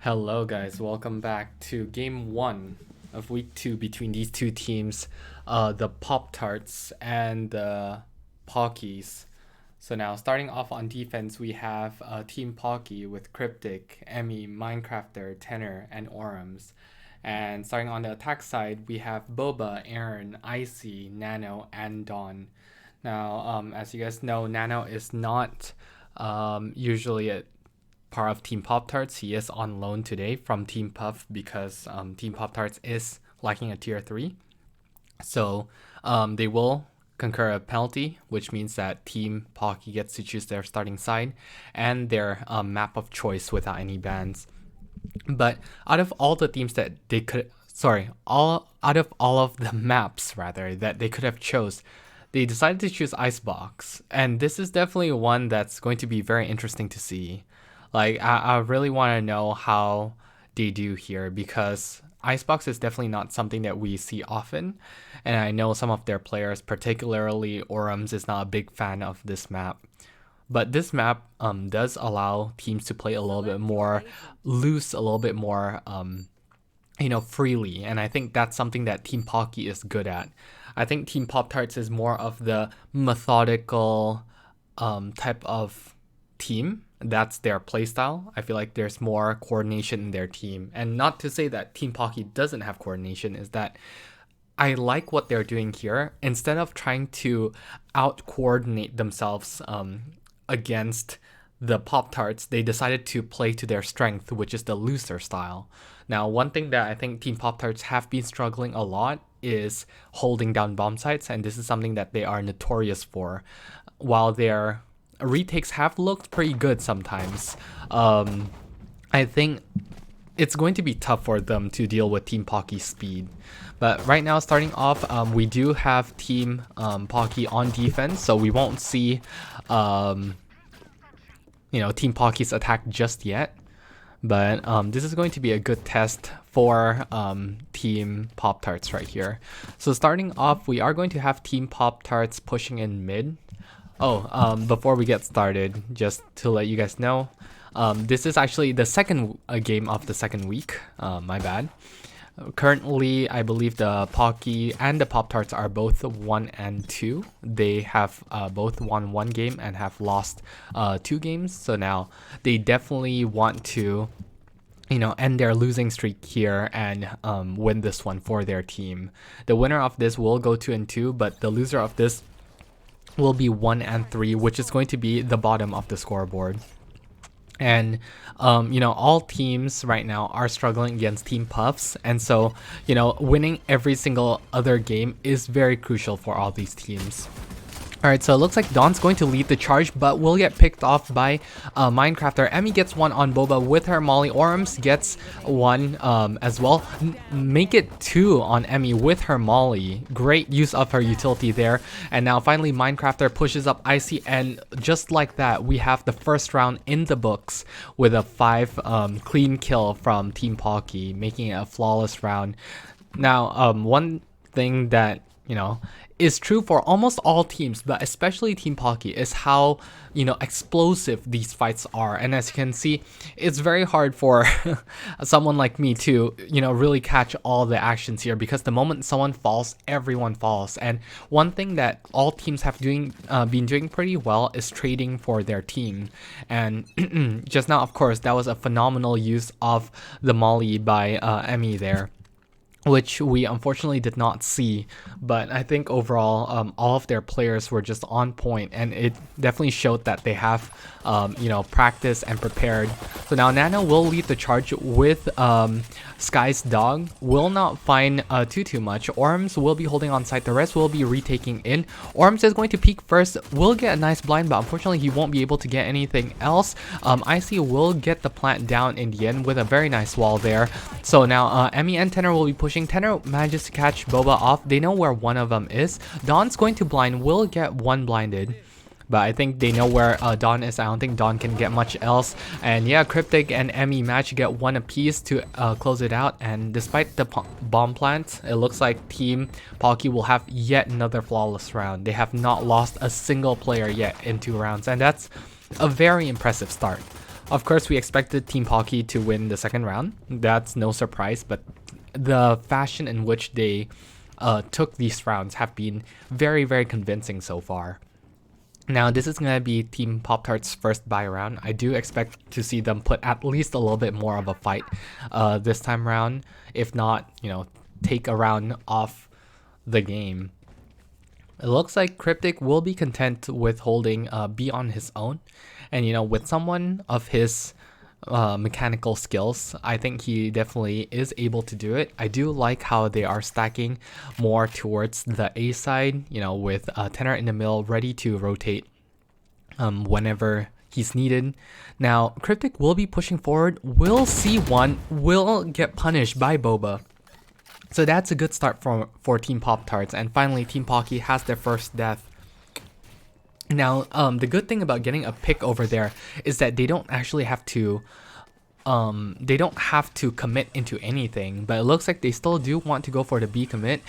Hello guys, welcome back to game 1 of week 2 between these two teams, the Poptarts and the Pockys. So now starting off on defense, we have Team Pocky with Cryptic, Emmy, Minecrafter, Tenor, and Orums. And starting on the attack side, we have Boba, Aaron, Icy, Nano, and Dawn. Now, as you guys know, Nano is not usually a part of Team Poptarts. He is on loan today from Team Puff because Team Poptarts is lacking a tier 3. So they will concur a penalty, which means that Team Pocky gets to choose their starting side and their map of choice without any bans. But out of all the teams that they could, out of all of the maps rather that they could have chose, they decided to choose Icebox, and this is definitely one that's going to be very interesting to see. Like, I really want to know how they do here because Icebox is definitely not something that we see often. And I know some of their players, particularly Orums, is not a big fan of this map. But this map does allow teams to play a little bit more loose, a little bit more, freely. And I think that's something that Team Pocky is good at. I think Team Poptarts is more of the methodical type of team. That's their playstyle. I feel like there's more coordination in their team. And not to say that Team Pocky doesn't have coordination, is that I like what they're doing here. Instead of trying to out-coordinate themselves against the Pop-Tarts, they decided to play to their strength, which is the looser style. Now, one thing that I think Team Pop-Tarts have been struggling a lot is holding down bomb sites, and this is something that they are notorious for. While their retakes have looked pretty good sometimes, I think it's going to be tough for them to deal with Team Pocky's speed. But right now, starting off, we do have Team Pocky on defense, so we won't see Team Pocky's attack just yet. But this is going to be a good test for Team Poptarts right here. So starting off, we are going to have Team Poptarts pushing in mid. Before we get started, just to let you guys know, this is actually the second game of the second week. My bad. Currently, I believe the Pocky and the Poptarts are both 1 and 2. They have both won 1 game and have lost 2 games. So now they definitely want to, end their losing streak here and win this one for their team. The winner of this will go 2 and 2, but the loser of this will be 1 and 3, which is going to be the bottom of the scoreboard. And all teams right now are struggling against Team Puffs, and so winning every single other game is very crucial for all these teams. Alright, so it looks like Dawn's going to lead the charge, but will get picked off by Minecrafter. Emmy gets one on Boba with her Molly. Orums gets one as well. Make it 2 on Emmy with her Molly. Great use of her utility there. And now finally Minecrafter pushes up Icy, and just like that, we have the first round in the books with a 5 clean kill from Team Pocky, making it a flawless round. Now, one thing that, is true for almost all teams, but especially Team Pocky, is how explosive these fights are. And as you can see, it's very hard for someone like me to really catch all the actions here, because the moment someone falls, everyone falls. And one thing that all teams have been doing pretty well is trading for their team. And just now, of course, that was a phenomenal use of the Molly by Emmy there, which we unfortunately did not see. But I think overall, all of their players were just on point, and it definitely showed that they have, practiced and prepared. So now Nano will lead the charge with Sky's Dog. Will not find too much. Orums will be holding on site. The rest will be retaking in. Orums is going to peek first. Will get a nice blind, but unfortunately he won't be able to get anything else. Icy will get the plant down in the end with a very nice wall there. So now Emmy and Tenor will be pushing. Tenor manages to catch Boba off. They know where one of them is. Dawn's going to blind. Will get one blinded, but I think they know where Dawn is. I don't think Dawn can get much else. And yeah, Cryptic and Emmy managed to get one apiece to close it out. And despite the bomb plant, it looks like Team Pocky will have yet another flawless round. They have not lost a single player yet in 2 rounds, and that's a very impressive start. Of course, we expected Team Pocky to win the second round. That's no surprise, but the fashion in which they took these rounds have been very, very convincing so far. Now, this is going to be Team Poptarts' first bye round. I do expect to see them put at least a little bit more of a fight this time round. If not, take a round off the game. It looks like Cryptic will be content with holding B on his own. And, with someone of his mechanical skills, I think he definitely is able to do it. I do like how they are stacking more towards the A side, with Tenor in the middle ready to rotate whenever he's needed. Now, Cryptic will be pushing forward, will see one, will get punished by Boba. So that's a good start for Team Poptarts, and finally Team Pocky has their first death. Now, the good thing about getting a pick over there is that they don't actually have to commit into anything, but it looks like they still do want to go for the B commit.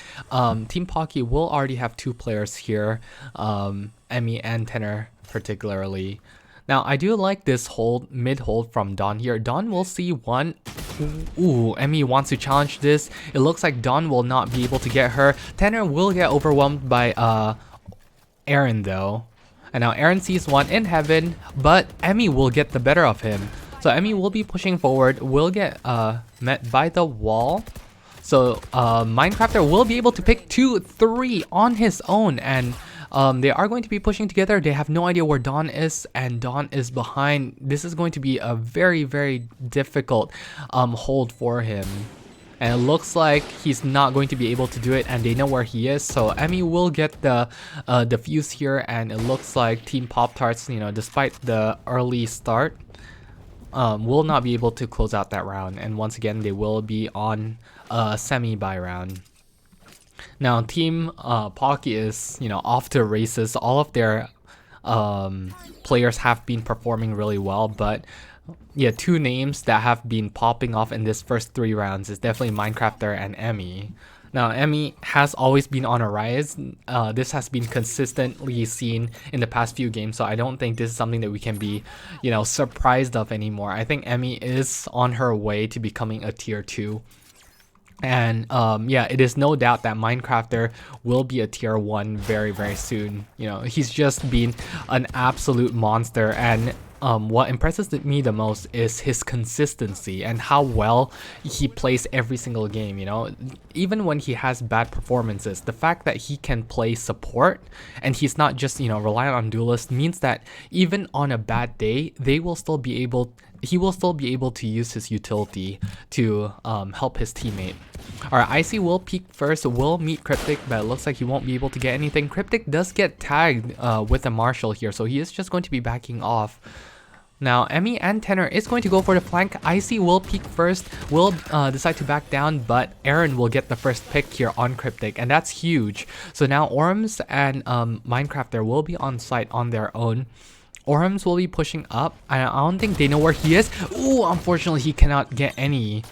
Team Pocky will already have 2 players here, Emmy and Tenor particularly. Now, I do like this mid hold from Dawn here. Dawn will see one. Ooh, Emmy wants to challenge this. It looks like Dawn will not be able to get her. Tenor will get overwhelmed by Aaron though. And now Aaron sees one in heaven, but Emmy will get the better of him. So Emmy will be pushing forward, will get met by the wall. So Minecrafter will be able to pick 2, 3 on his own, and they are going to be pushing together. They have no idea where Dawn is, and Dawn is behind. This is going to be a very, very difficult hold for him. And it looks like he's not going to be able to do it, and they know where he is. So Emmy will get the defuse here, and it looks like Team Poptarts, despite the early start, will not be able to close out that round. And once again, they will be on a semi-bye round. Now, Team Pocky is, off to races. All of their players have been performing really well, but yeah, 2 names that have been popping off in this first 3 rounds is definitely Minecrafter and Emmy. Now, Emmy has always been on a rise. This has been consistently seen in the past few games, so I don't think this is something that we can be, surprised of anymore. I think Emmy is on her way to becoming a tier 2. And yeah, it is no doubt that Minecrafter will be a tier 1 very, very soon. He's just been an absolute monster, and what impresses me the most is his consistency and how well he plays every single game. Even when he has bad performances, the fact that he can play support and he's not just reliant on duelists means that even on a bad day, he will still be able to use his utility to help his teammate. Alright, Icy will peek first, will meet Cryptic, but it looks like he won't be able to get anything. Cryptic does get tagged with a Marshall here, so he is just going to be backing off. Now, Emmy and Tenor is going to go for the flank. Icy will peek first, will decide to back down, but Aaron will get the first pick here on Cryptic, and that's huge. So now Orms and Minecrafter will be on site on their own. Orms will be pushing up, and I don't think they know where he is. Ooh, unfortunately, he cannot get any.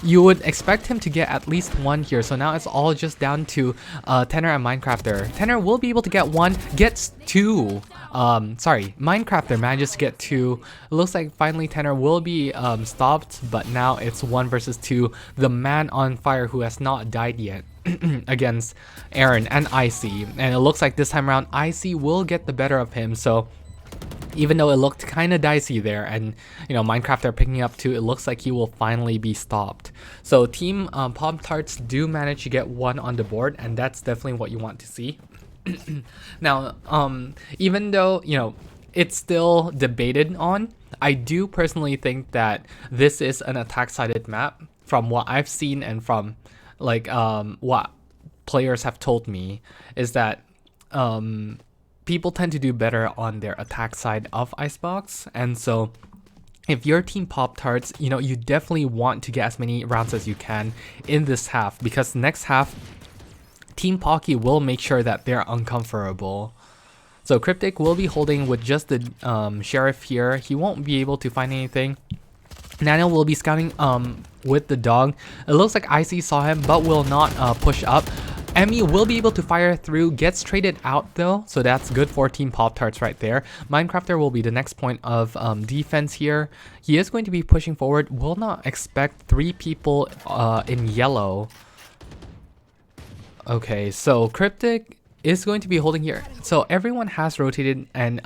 You would expect him to get at least 1 here, so now it's all just down to Tenor and Minecrafter. Tenor will be able to get 1, gets 2. Minecrafter manages to get 2. It looks like finally Tenor will be stopped, but now it's 1 versus 2. The man on fire who has not died yet against Aaron and Icy. And it looks like this time around, Icy will get the better of him, so even though it looked kind of dicey there, and Minecrafter picking up 2, it looks like he will finally be stopped. So Team Poptarts do manage to get 1 on the board, and that's definitely what you want to see. Now, even though it's still debated on, I do personally think that this is an attack-sided map from what I've seen, and from what players have told me, is that people tend to do better on their attack side of Icebox. And so if you're Team Poptarts, you definitely want to get as many rounds as you can in this half, because next half, Team Pocky will make sure that they're uncomfortable. So Cryptic will be holding with just the Sheriff here. He won't be able to find anything. Nano will be scouting with the dog. It looks like Icy saw him, but will not push up. Emmy will be able to fire through, gets traded out though, so that's good for Team Poptarts right there. Minecrafter will be the next point of defense here. He is going to be pushing forward. Will not expect 3 people in yellow. Okay, so Cryptic is going to be holding here. So everyone has rotated, and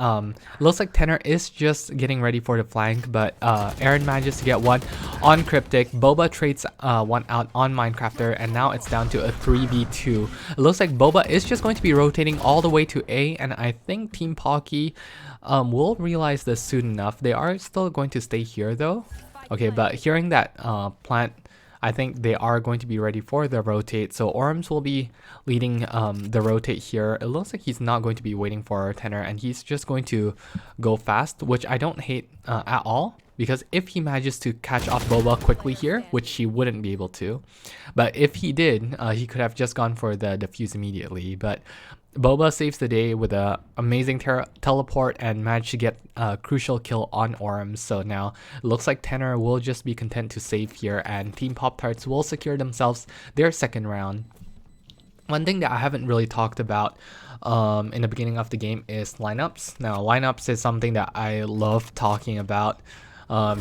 looks like Tenor is just getting ready for the flank, but Aaron manages to get one on Cryptic. Boba trades one out on Minecrafter, and now it's down to a 3v2. It looks like Boba is just going to be rotating all the way to A, and I think Team Pocky will realize this soon enough. They are still going to stay here though. Okay, but hearing that plant, I think they are going to be ready for the rotate. So Orms will be leading the rotate here. It looks like he's not going to be waiting for our Tenor, and he's just going to go fast, which I don't hate at all. Because if he manages to catch off Boba quickly here, which he wouldn't be able to, but if he did, he could have just gone for the defuse immediately. But Boba saves the day with an amazing teleport and managed to get a crucial kill on Orms. So now it looks like Tenor will just be content to save here, and Team Poptarts will secure themselves their second round. One thing that I haven't really talked about in the beginning of the game is lineups. Now, lineups is something that I love talking about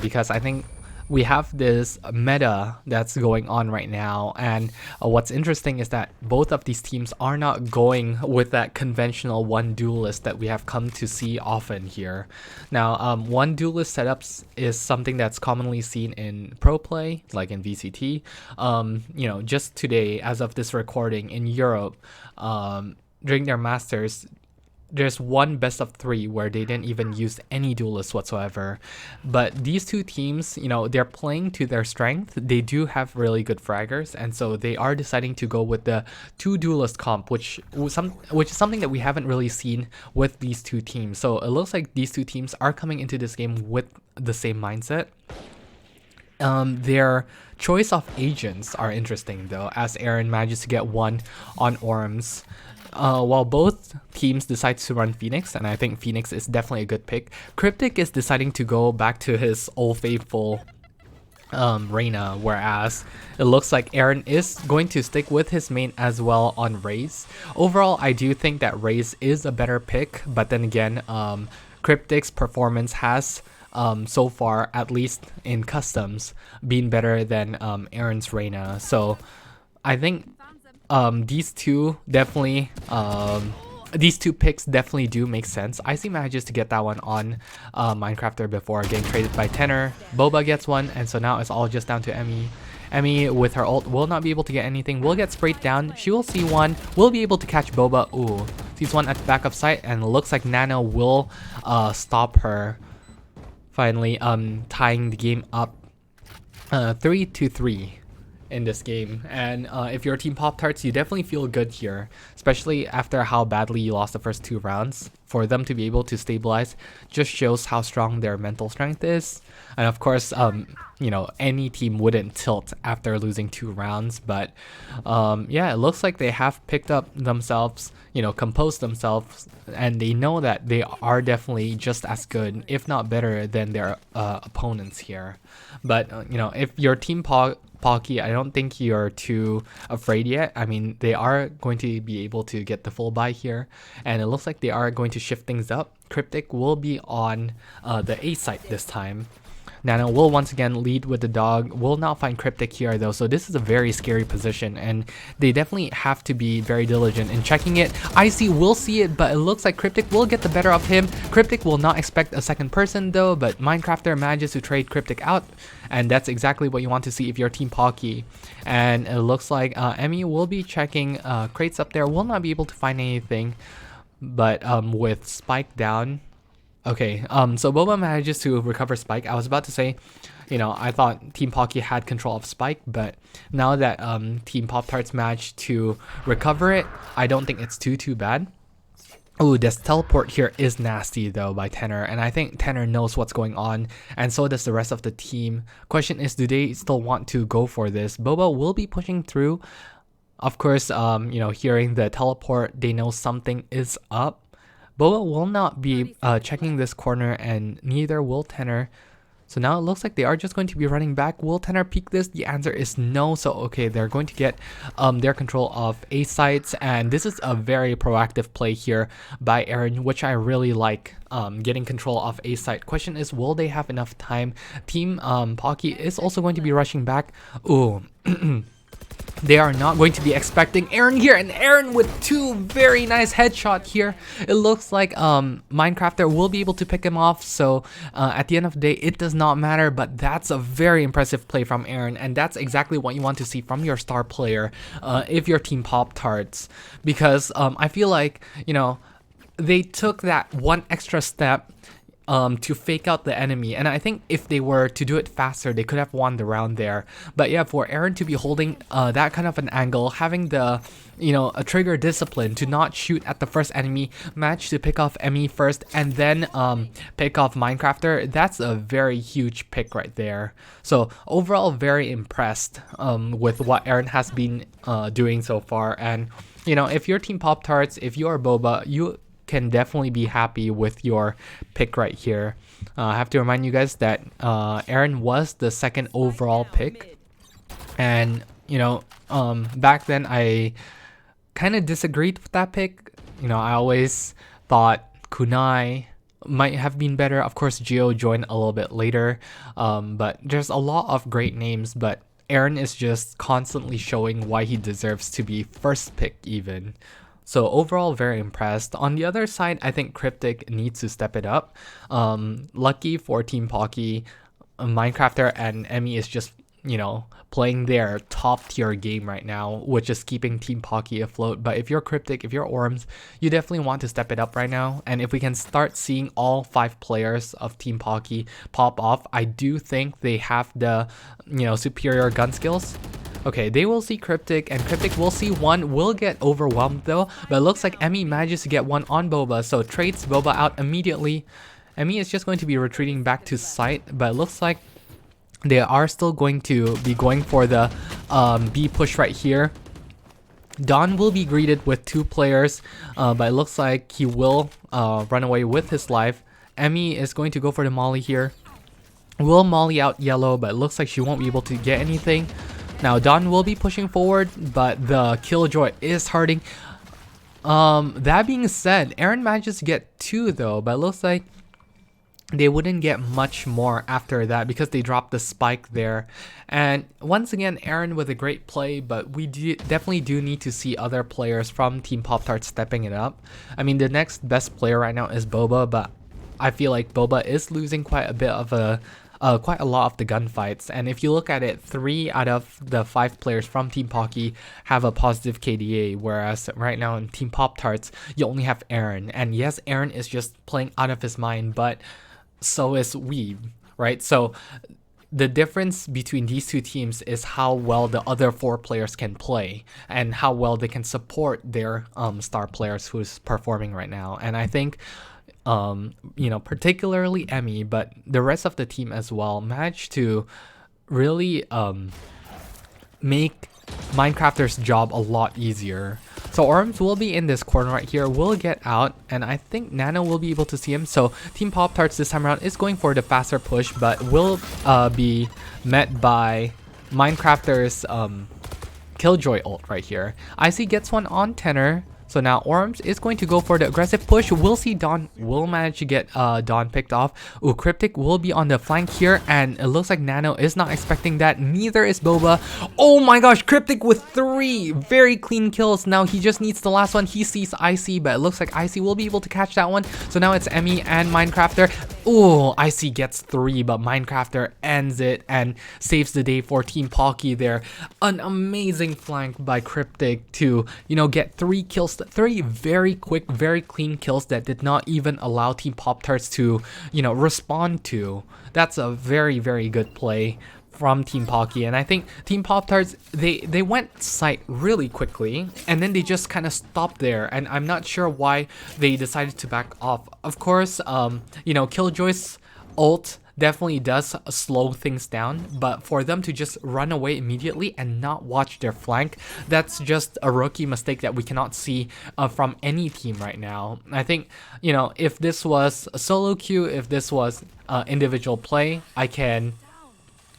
because I think we have this meta that's going on right now, and what's interesting is that both of these teams are not going with that conventional one duelist that we have come to see often here. Now, one duelist setups is something that's commonly seen in pro play, like in VCT. You know, just today, as of this recording in Europe, during their Masters, there's one best of 3 where they didn't even use any duelists whatsoever. But these two teams, you know, they're playing to their strength. They do have really good fraggers, and so they are deciding to go with the 2 duelist comp, which is something that we haven't really seen with these two teams. So it looks like these two teams are coming into this game with the same mindset. Their choice of agents are interesting though, as Aaron manages to get one on Orms. While both teams decide to run Phoenix, and I think Phoenix is definitely a good pick, Cryptic is deciding to go back to his old faithful Reyna, whereas it looks like Aaron is going to stick with his main as well on Raze. Overall, I do think that Raze is a better pick, but then again, Cryptic's performance has so far, at least in customs, been better than Aaron's Reyna. So I think these two picks definitely do make sense. Icy manages to get that one on Minecrafter before getting traded by Tenor. Boba gets one, and so now it's all just down to Emmy. Emmy with her ult will not be able to get anything, will get sprayed down. She will see one, will be able to catch Boba. Ooh, sees one at the back of sight, and it looks like Nano will stop her. Finally, tying the game up 3-3 in this game. And if you're Team Poptarts, you definitely feel good here, especially after how badly you lost the first 2 rounds. For them to be able to stabilize just shows how strong their mental strength is. And of course, you know, any team wouldn't tilt after losing 2 rounds, but yeah, it looks like they have picked up themselves, you know, composed themselves, and they know that they are definitely just as good, if not better, than their opponents here. But you know, if your Team Pocky, I don't think you're too afraid yet. I mean, they are going to be able to get the full buy here, and it looks like they are going to shift things up. Cryptic will be on the A site this time. Nano will once again lead with the dog, will not find Cryptic here though, so this is a very scary position, and they definitely have to be very diligent in checking it. Icy will see it, but it looks like Cryptic will get the better of him. Cryptic will not expect a second person though, but Minecrafter manages to trade Cryptic out, and that's exactly what you want to see if you're Team Pocky. And it looks like Emmy will be checking crates up there, will not be able to find anything, but with Spike down. Okay, so Boba manages to recover Spike. I was about to say, you know, I thought Team Pocky had control of Spike, but now that Team Poptarts managed to recover it, I don't think it's too bad. Ooh, this teleport here is nasty though by Tenor, and I think Tenor knows what's going on, and so does the rest of the team. Question is, do they still want to go for this? Boba will be pushing through. Of course, you know, hearing the teleport, they know something is up. Boba will not be checking this corner, and neither will Tenor. So now it looks like they are just going to be running back. Will Tenor peek this? The answer is no. So okay, they're going to get their control of A sites, and this is a very proactive play here by Aaron, which I really like. Getting control of A site. Question is, will they have enough time? Team Pocky is also going to be rushing back. Ooh. They are not going to be expecting Aaron here, and Aaron with two very nice headshot here. It looks like Minecrafter will be able to pick him off, so at the end of the day it does not matter, but that's a very impressive play from Aaron, and that's exactly what you want to see from your star player if you're Team Poptarts, because I feel like, you know, they took that one extra step to fake out the enemy, and I think if they were to do it faster, they could have won the round there. But yeah, for Aaron to be holding that kind of an angle, having the, you know, a trigger discipline to not shoot at the first enemy, manage to pick off Emmy first, and then pick off Minecrafter, that's a very huge pick right there. So overall, very impressed with what Aaron has been doing so far. And you know, if you're Team Poptarts, if you are Boba, you can definitely be happy with your pick right here. I have to remind you guys that Aaron was the second overall pick, and you know, back then I kind of disagreed with that pick. You know, I always thought Kunai might have been better. Of course, Geo joined a little bit later, but there's a lot of great names, but Aaron is just constantly showing why he deserves to be first pick even. So overall, very impressed. On the other side, I think Cryptic needs to step it up. Lucky for Team Pocky, Minecrafter and Emmy is just, you know, playing their top tier game right now, which is keeping Team Pocky afloat. But if you're Cryptic, if you're Orms, you definitely want to step it up right now. And if we can start seeing all 5 players of Team Pocky pop off, I do think they have the, you know, superior gun skills. Okay, they will see Cryptic, and Cryptic will see one, will get overwhelmed though, but it looks like Emmy manages to get one on Boba, so trades Boba out immediately. Emmy is just going to be retreating back to site, but it looks like they are still going to be going for the B push right here. Don will be greeted with 2 players, but it looks like he will run away with his life. Emmy is going to go for the molly here. Will molly out yellow, but it looks like she won't be able to get anything. Now Don will be pushing forward, but the killjoy is hurting. That being said, Aaron manages to get 2 though, but it looks like they wouldn't get much more after that because they dropped the spike there. And once again, Aaron with a great play, but we definitely do need to see other players from Team Poptart stepping it up. I mean, the next best player right now is Boba, but I feel like Boba is losing quite a bit of quite a lot of the gunfights, and if you look at it, 3 out of the 5 players from Team Pocky have a positive KDA, whereas right now in Team Poptarts, you only have Aaron. And yes, Aaron is just playing out of his mind, but so is Weeb, right? So the difference between these 2 teams is how well the other 4 players can play and how well they can support their star players who's performing right now. And I think you know, particularly Emmy, but the rest of the team as well, managed to really make Minecrafter's job a lot easier. So Orms will be in this corner right here, will get out, and I think Nano will be able to see him. So Team Poptarts this time around is going for the faster push, but will be met by Minecrafter's Killjoy ult right here. Icy gets one on Tenor. So now Orms is going to go for the aggressive push. We'll see Don will manage to get Don picked off. Ooh, Cryptic will be on the flank here, and it looks like Nano is not expecting that. Neither is Boba. Oh my gosh, Cryptic with 3 very clean kills. Now he just needs the last one. He sees Icy, but it looks like Icy will be able to catch that one. So now it's Emmy and Minecrafter. Oh, Icy gets 3, but Minecrafter ends it and saves the day for Team Pocky there. An amazing flank by Cryptic to, you know, get 3 kills. 3 very quick, very clean kills that did not even allow Team Poptarts to, you know, respond to. That's a very, very good play from Team Pocky, and I think Team Poptarts, they went site really quickly, and then they just kind of stopped there, and I'm not sure why they decided to back off. Of course, you know, Killjoy's ult definitely does slow things down, but for them to just run away immediately and not watch their flank, that's just a rookie mistake that we cannot see from any team right now. I think, you know, if this was a solo queue, if this was individual play, I can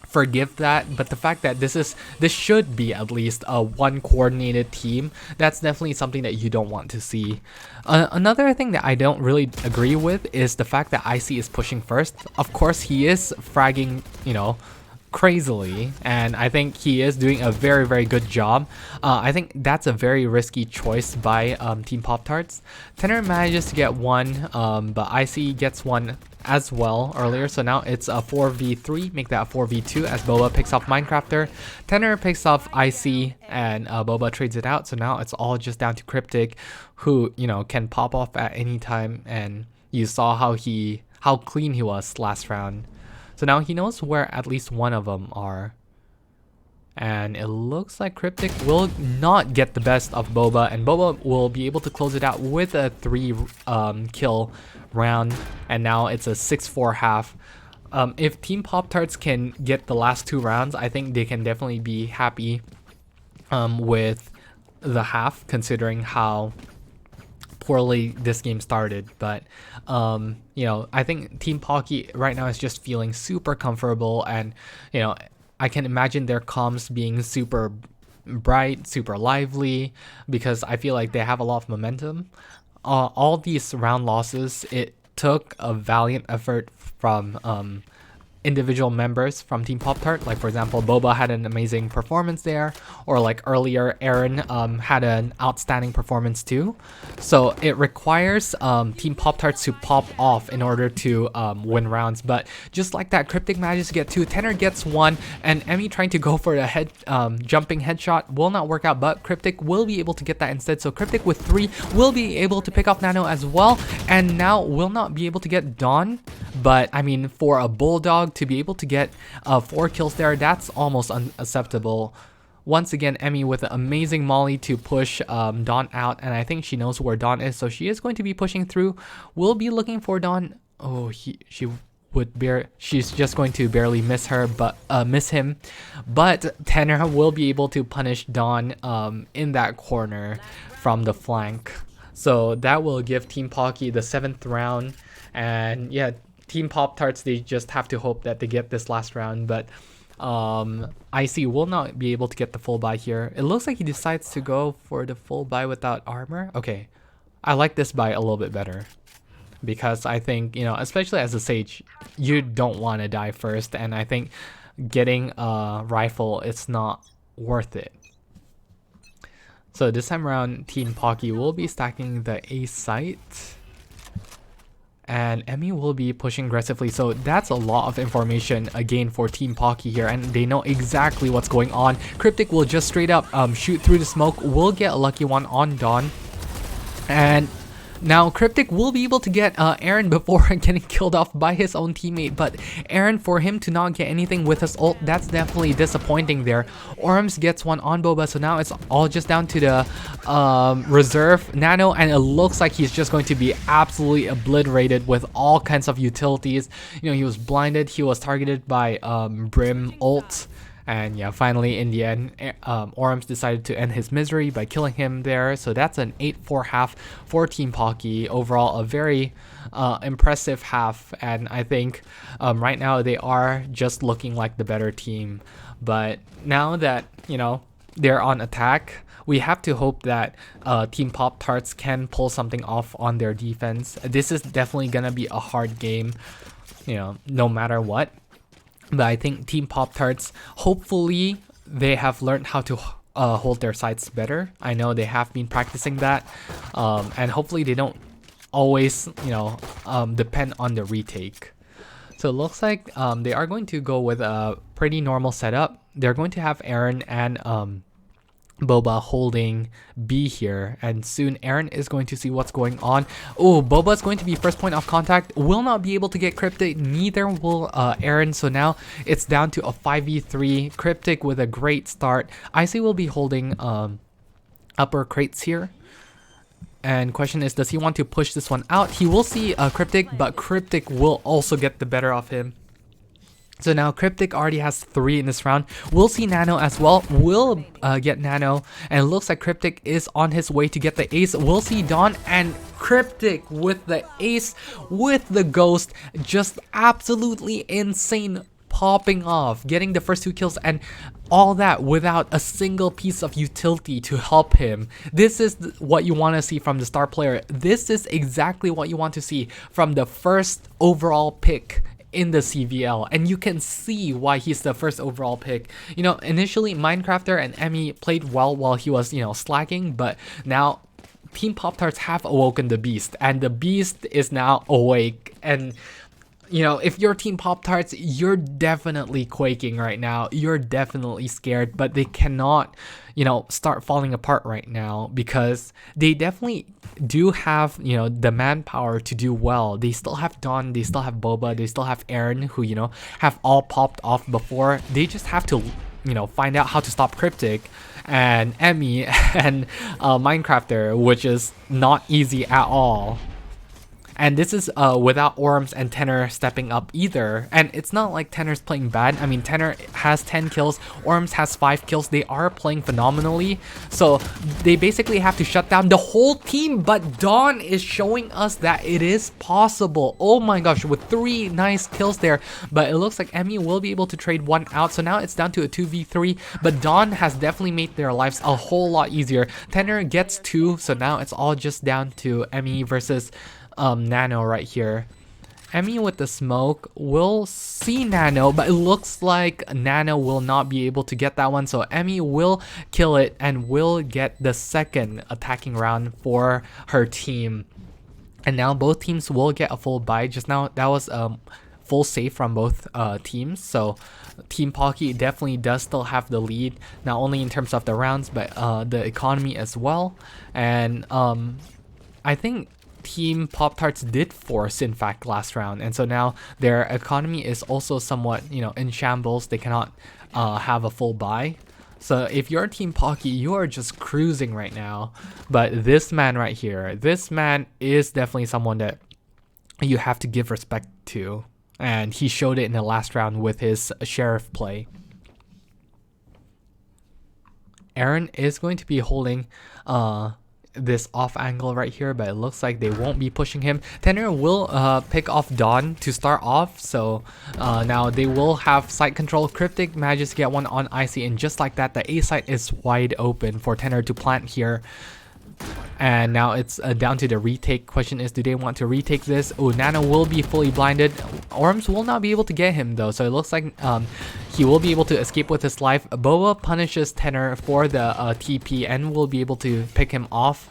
forgive that, but the fact that this should be at least a one coordinated team, that's definitely something that you don't want to see. Another thing that I don't really agree with is the fact that IC is pushing first. Of course, he is fragging, you know, crazily, and I think he is doing a very good job. I think that's a very risky choice by Team Poptarts. Tenor manages to get one, but IC gets one as well earlier, so now it's a 4v3, make that a 4v2 as Boba picks off Minecrafter. Tenor picks off IC and Boba trades it out, so now it's all just down to Cryptic, who, you know, can pop off at any time, and you saw how clean he was last round. So now he knows where at least one of them are. And it looks like Cryptic will not get the best of Boba, and Boba will be able to close it out with a 3 kill round, and now it's a 6-4 half. If Team Poptarts can get the last 2 rounds, I think they can definitely be happy with the half, considering how poorly this game started. But you know, I think Team Pocky right now is just feeling super comfortable, and you know, I can imagine their comms being super bright, super lively, because I feel like they have a lot of momentum. All these round losses, it took a valiant effort from individual members from Team Poptart. Like for example, Boba had an amazing performance there, or like earlier Aaron had an outstanding performance too. So it requires Team Poptarts to pop off in order to win rounds. But just like that, Cryptic manages to get 2, Tenor gets 1, and Emmy trying to go for the head jumping headshot will not work out, but Cryptic will be able to get that instead. So Cryptic with 3 will be able to pick off Nano as well, and now will not be able to get Dawn. But I mean, for a Bulldog to be able to get 4 kills there, that's almost unacceptable. Once again, Emmy with an amazing molly to push Dawn out, and I think she knows where Dawn is, so she is going to be pushing through. We'll be looking for Dawn. Oh, she's just going to barely miss her, but miss him. But Tenor will be able to punish Dawn in that corner from the flank. So that will give Team Pocky the 7th round, and yeah, Team Poptarts, they just have to hope that they get this last round, but IC will not be able to get the full buy here. It looks like he decides to go for the full buy without armor. Okay, I like this buy a little bit better, because I think, you know, especially as a Sage, you don't want to die first, and I think getting a rifle, it's not worth it. So this time around, Team Pocky will be stacking the A site, and Emmy will be pushing aggressively. So that's a lot of information again for Team Pocky here, and they know exactly what's going on. Cryptic will just straight up shoot through the smoke, will get a lucky one on Dawn, and now Cryptic will be able to get Aaron before getting killed off by his own teammate, but Aaron, for him to not get anything with his ult, that's definitely disappointing there. Orms gets one on Boba, so now it's all just down to the reserve Nano, and it looks like he's just going to be absolutely obliterated with all kinds of utilities. You know, he was blinded, he was targeted by Brim ult. And yeah, finally in the end, Orms decided to end his misery by killing him there. So that's an 8-4 half for Team Pocky. Overall, a very impressive half. And I think right now they are just looking like the better team. But now that, you know, they're on attack, we have to hope that Team Poptarts can pull something off on their defense. This is definitely going to be a hard game, you know, no matter what. But I think Team Poptarts, hopefully they have learned how to hold their sights better. I know they have been practicing that, and hopefully they don't always, you know, depend on the retake. So it looks like they are going to go with a pretty normal setup. They're going to have Aaron and Boba holding B here, and soon Aaron is going to see what's going on. Oh, Boba's going to be first point of contact, will not be able to get Cryptic, neither will Aaron, so now it's down to a 5v3. Cryptic with a great start. IC will be holding upper crates here, and question is, does he want to push this one out? He will see Cryptic, but Cryptic will also get the better of him. So now Cryptic already has 3 in this round. We'll see Nano as well. We'll get Nano, and it looks like Cryptic is on his way to get the ace. We'll see Dawn and Cryptic with the ace, with the ghost. Just absolutely insane, popping off, getting the first 2 kills, and all that without a single piece of utility to help him. This is what you want to see from the star player. This is exactly what you want to see from the first overall pick in the CVL, and you can see why he's the first overall pick. You know, initially Minecrafter and Emmy played well while he was, you know, slacking, but now Team Poptarts have awoken the beast, and the beast is now awake. And you know, if you're Team Poptarts, you're definitely quaking right now. You're definitely scared, but they cannot, you know, start falling apart right now, because they definitely do have, you know, the manpower to do well. They still have Dawn, they still have Boba, they still have Aaron, who, you know, have all popped off before. They just have to, you know, find out how to stop Cryptic and Emmy and Minecrafter, which is not easy at all. And this is without Orms and Tenor stepping up either. And it's not like Tenor's playing bad. I mean, Tenor has 10 kills, Orms has 5 kills. They are playing phenomenally. So they basically have to shut down the whole team. But Dawn is showing us that it is possible. Oh my gosh, with 3 nice kills there. But it looks like Emmy will be able to trade 1 out. So now it's down to a 2v3. But Dawn has definitely made their lives a whole lot easier. Tenor gets 2. So now it's all just down to Emmy versus Nano right here. Emmy with the smoke will see Nano, but it looks like Nano will not be able to get that one, so Emmy will kill it and will get the second attacking round for her team. And now both teams will get a full buy. Just now that was full save from both teams, so Team Pocky definitely does still have the lead, not only in terms of the rounds but the economy as well. And I think Team Poptarts did force, in fact, last round, and so now their economy is also somewhat, you know, in shambles. They cannot have a full buy. So if you're Team Pocky, you are just cruising right now. But this man right here, this man is definitely someone that you have to give respect to, and he showed it in the last round with his sheriff play. Aaron is going to be holding this off angle right here, but it looks like they won't be pushing him. Tenor will pick off Dawn to start off, so now they will have site control. Cryptic manages to get one on Icy, and just like that, the A site is wide open for Tenor to plant here. And now it's down to the retake. Question is, do they want to retake this? Oh, Nano will be fully blinded. Orms will not be able to get him though, so it looks like he will be able to escape with his life. Boa punishes Tenor for the TP and will be able to pick him off,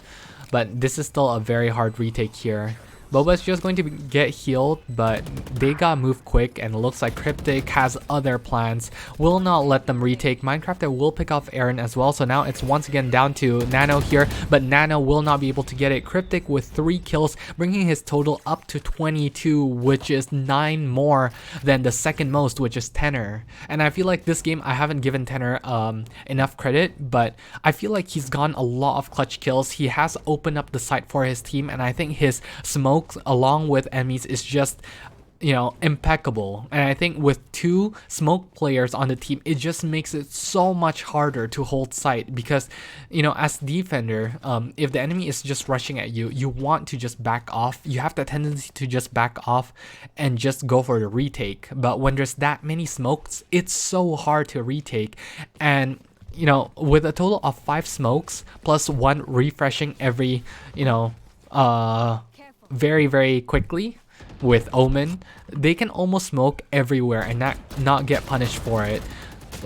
but this is still a very hard retake here. Boba's just going to get healed, but they got moved quick, and it looks like Cryptic has other plans. Will not let them retake. Minecrafter will pick off Aaron as well, so now it's once again down to Nano here, but Nano will not be able to get it. Cryptic with 3 kills, bringing his total up to 22, which is 9 more than the second most, which is Tenor. And I feel like this game, I haven't given Tenor enough credit, but I feel like he's gotten a lot of clutch kills. He has opened up the site for his team, and I think his smoke along with enemies is just, you know, impeccable. And I think with 2 smoke players on the team, it just makes it so much harder to hold site, because, you know, as defender, if the enemy is just rushing at you, you want to just back off. You have the tendency to just back off and just go for the retake. But when there's that many smokes, it's so hard to retake. And you know, with a total of 5 smokes plus 1 refreshing every, you know, very, very quickly with Omen, they can almost smoke everywhere and not get punished for it.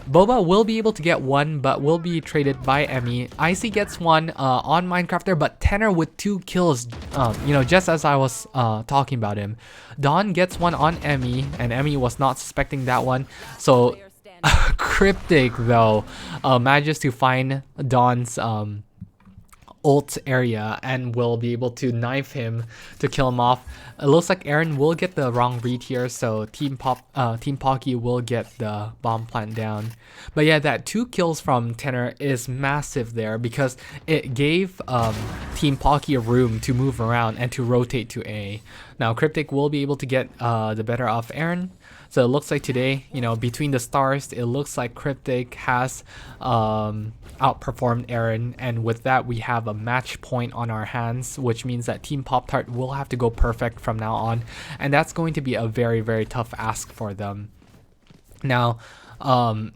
Boba will be able to get 1, but will be traded by Emmy. Icy gets 1 on Minecrafter, but Tenor with 2 kills, you know, just as I was talking about him. Dawn gets 1 on Emmy, and Emmy was not suspecting that one. So Cryptic, though, manages to find Dawn's ult area and will be able to knife him to kill him off. It looks like Aaron will get the wrong read here, so Team Pocky will get the bomb plant down. But yeah, that 2 kills from Tenor is massive there, because it gave Team Pocky a room to move around and to rotate to A. Now Cryptic will be able to get the better of Aaron. So it looks like today, you know, between the stars, it looks like Cryptic has outperformed Aaron, and with that we have a match point on our hands, which means that Team Poptart will have to go perfect from now on, and that's going to be a very, very tough ask for them. Now,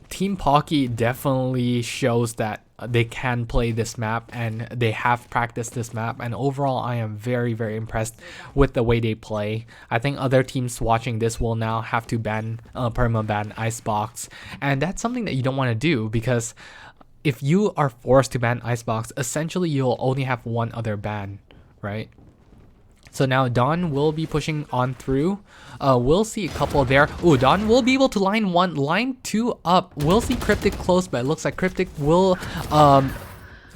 Team Pocky definitely shows that they can play this map, and they have practiced this map, and overall I am very, very impressed with the way they play. I think other teams watching this will now have to ban permaban Icebox, and that's something that you don't want to do, because if you are forced to ban Icebox, essentially you'll only have one other ban, right? So now Dawn will be pushing on through. We'll see a couple there. Ooh, Dawn will be able to line 1, line 2 up. We'll see Cryptic close, but it looks like Cryptic will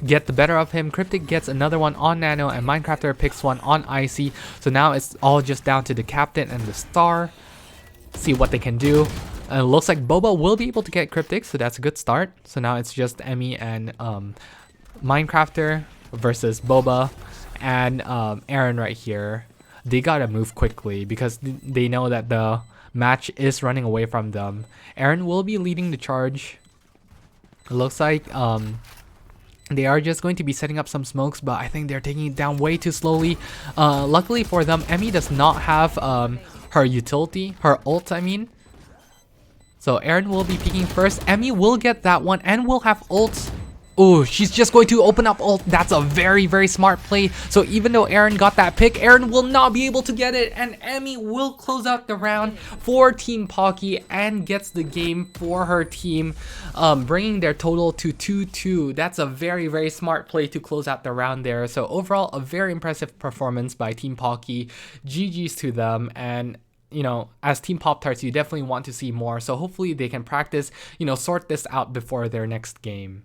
get the better of him. Cryptic gets another one on Nano, and Minecrafter picks one on Icy. So now it's all just down to the captain and the star. See what they can do. And it looks like Boba will be able to get Cryptic, so that's a good start. So now it's just Emmy and Minecrafter versus Boba. And Aaron right here, they gotta move quickly because they know that the match is running away from them. Aaron will be leading the charge. It looks like they are just going to be setting up some smokes, but I think they're taking it down way too slowly. Luckily for them, Emmy does not have her utility, her ult I mean. So Aaron will be peeking first. Emmy will get that one and will have ults. Oh, she's just going to open up ult. That's a very, very smart play. So even though Aaron got that pick, Aaron will not be able to get it, and Emmy will close out the round for Team Pocky and gets the game for her team, bringing their total to 2-2. That's a very, very smart play to close out the round there. So overall, a very impressive performance by Team Pocky. GG's to them, and you know, as Team Poptarts, you definitely want to see more. So hopefully they can practice, you know, sort this out before their next game.